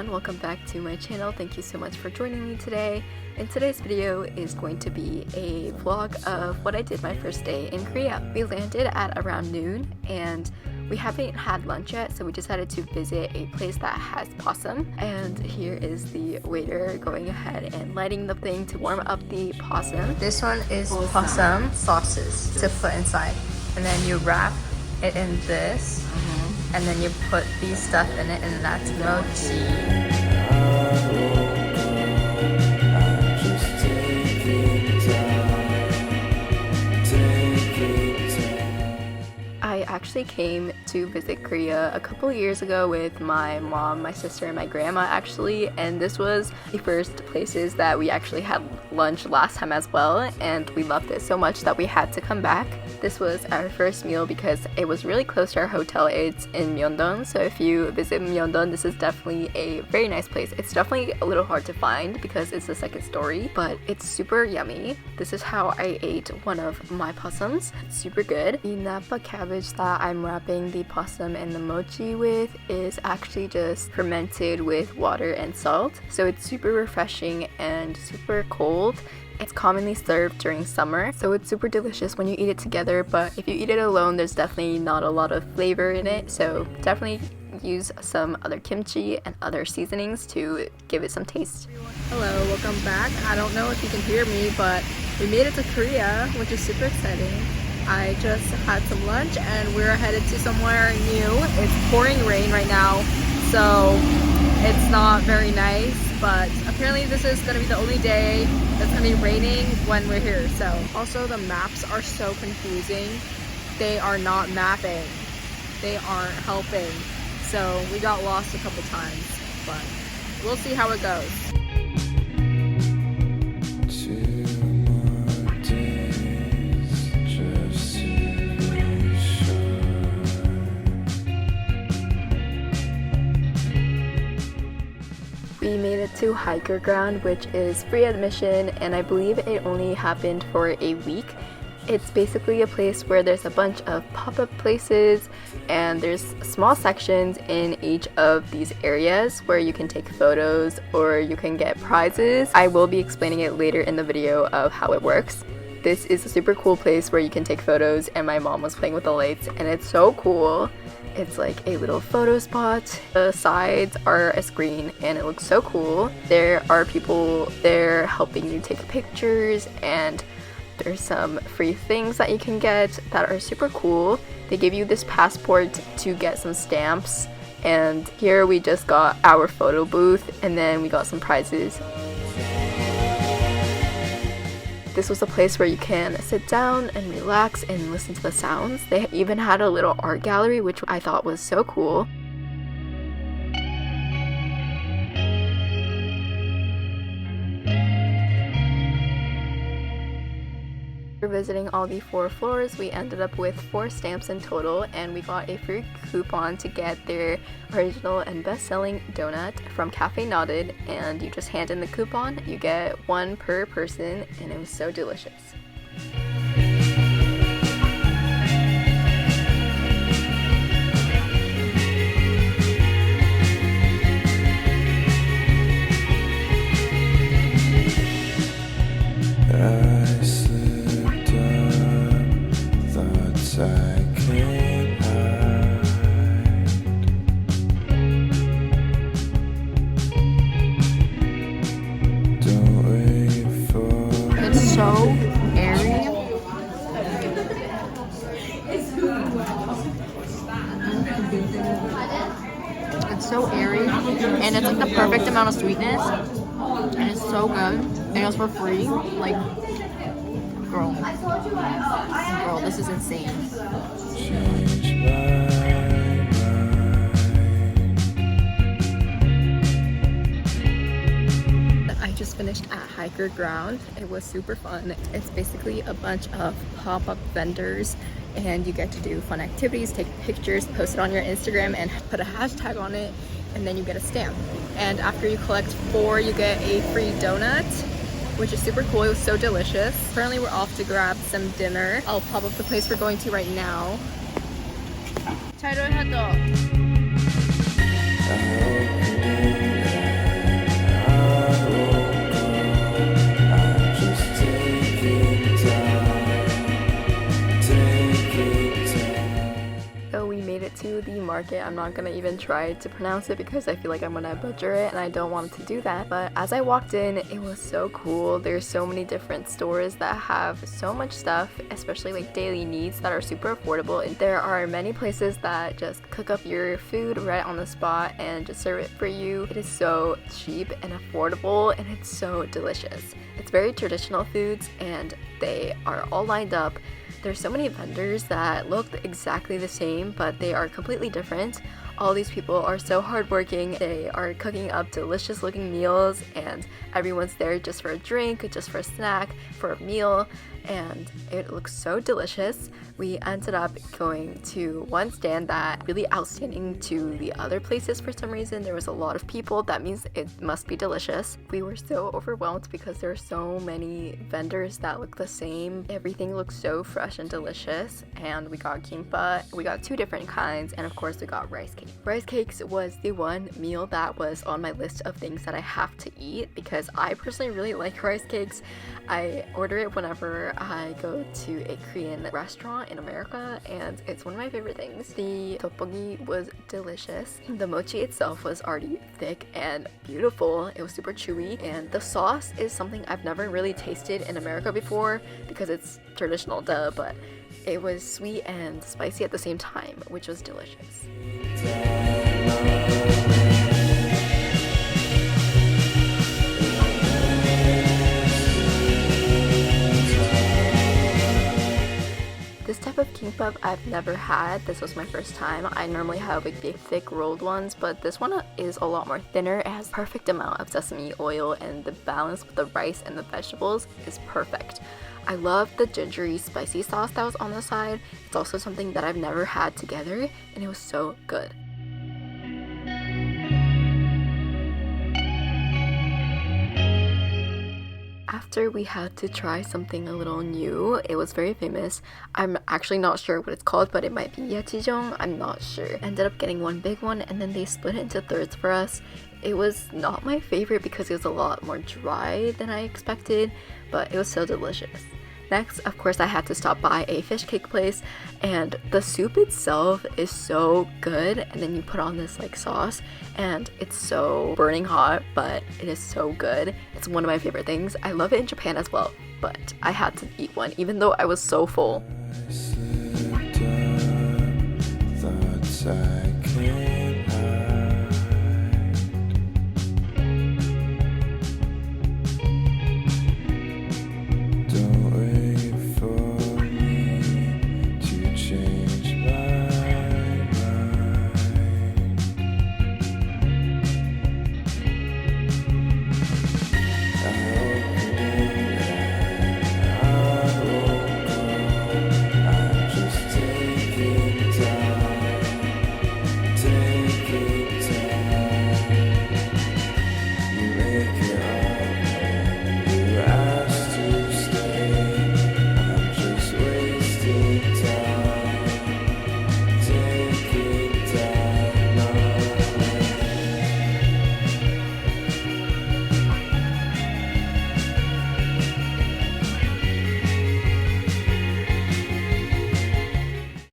everyone, welcome back to my channel. Thank you so much for joining me today. And today's video is going to be a vlog of what I did my first day in Korea. We landed at around noon and we haven't had lunch yet, so we decided to visit a place that has possum. And here is the waiter going ahead and lighting the thing to warm up the possum. This one is possum sauces to put inside. And then you wrap it in this. And then you put these stuff in it, and that's mochi. I actually came to visit Korea a couple years ago with my mom, my sister, and my grandma actually, and this was the first places that we actually had lunch last time as well, and we loved it so much that we had to come back. This was our first meal because it was really close to our hotel. It's in Myeongdong, so if you visit Myeongdong, this is definitely a very nice place. It's definitely a little hard to find because it's the second story, but it's super yummy. This is how I ate one of my possums. It's super good. The napa cabbage that I'm wrapping the possum and the mochi with is actually just fermented with water and salt, so it's super refreshing and super cold. It's commonly served during summer, so it's super delicious when you eat it together, but if you eat it alone, there's definitely not a lot of flavor in it, so definitely use some other kimchi and other seasonings to give it some taste. Hello, welcome back. I don't know if you can hear me, but we made it to Korea, which is super exciting. I just had some lunch and we're headed to somewhere new. It's pouring rain right now, so it's not very nice, but apparently this is going to be the only day that's going to be raining when we're here. So also the maps are so confusing. They are not mapping. They aren't helping. So we got lost a couple times, but we'll see how it goes. We made it to HiKR ground, which is free admission, and I believe it only happened for a week. It's basically a place where there's a bunch of pop-up places and there's small sections in each of these areas where you can take photos or you can get prizes. I will be explaining it later in the video of how it works. This is a super cool place where you can take photos, and my mom was playing with the lights and it's so cool. It's like a little photo spot. The sides are a screen and it looks so cool. There are people there helping you take pictures, and there's some free things that you can get that are super cool. They give you this passport to get some stamps, and here we just got our photo booth and then we got some prizes. This was a place where you can sit down and relax and listen to the sounds. They even had a little art gallery, which I thought was so cool. For visiting all the 4 floors, we ended up with 4 stamps in total, and we got a free coupon to get their original and best-selling donut from Cafe Knotted, and you just hand in the coupon, you get 1 per person, and it was so delicious. So airy. It's so airy, and it's like the perfect amount of sweetness, and it's so good, and it was for free. Like, girl, this is insane. Just finished at HiKR ground. It was super fun. It's basically a bunch of pop-up vendors, and you get to do fun activities, take pictures, post it on your Instagram, and put a hashtag on it, and then you get a stamp. And after you collect 4, you get a free donut, which is super cool. It was so delicious. Currently we're off to grab some dinner. I'll pop up the place we're going to right now. 잘 놀았어. So we made it to the market. I'm not gonna even try to pronounce it because I feel like I'm gonna butcher it and I don't want to do that. But as I walked in, it was so cool. There's so many different stores that have so much stuff, especially like daily needs that are super affordable. And there are many places that just cook up your food right on the spot and just serve it for you. It is so cheap and affordable, and it's so delicious. It's very traditional foods and they are all lined up. There's so many vendors that look exactly the same, but they are completely different. All these people are so hardworking. They are cooking up delicious looking meals, and everyone's there just for a drink, just for a snack, for a meal, and it looks so delicious. We ended up going to one stand that really outstanding to the other places for some reason. There was a lot of people. That means it must be delicious. We were so overwhelmed because there are so many vendors that look the same. Everything looks so fresh and delicious, and we got kimbap. We got 2 different kinds, and of course we got rice cake. Rice cakes was the one meal that was on my list of things that I have to eat because I personally really like rice cakes. I order it whenever I go to a Korean restaurant in America, and it's one of my favorite things. The tteokbokki was delicious. The mochi itself was already thick and beautiful. It was super chewy, and the sauce is something I've never really tasted in America before because it's traditional, duh, but it was sweet and spicy at the same time, which was delicious. This type of kimbap I've never had. This was my first time. I normally have like the thick rolled ones, but this one is a lot more thinner. It has perfect amount of sesame oil, and the balance with the rice and the vegetables is perfect. I love the gingery spicy sauce that was on the side. It's also something that I've never had together, and it was so good. After we had to try something a little new, it was very famous. I'm actually not sure what it's called, but it might be yachijong. I'm not sure. Ended up getting one big one, and then they split it into thirds for us. It was not my favorite because it was a lot more dry than I expected, but it was so delicious. Next, of course, I had to stop by a fish cake place, and the soup itself is so good, and then you put on this like sauce, and it's so burning hot, but it is so good. It's one of my favorite things. I love it in Japan as well, but I had to eat one even though I was so full. I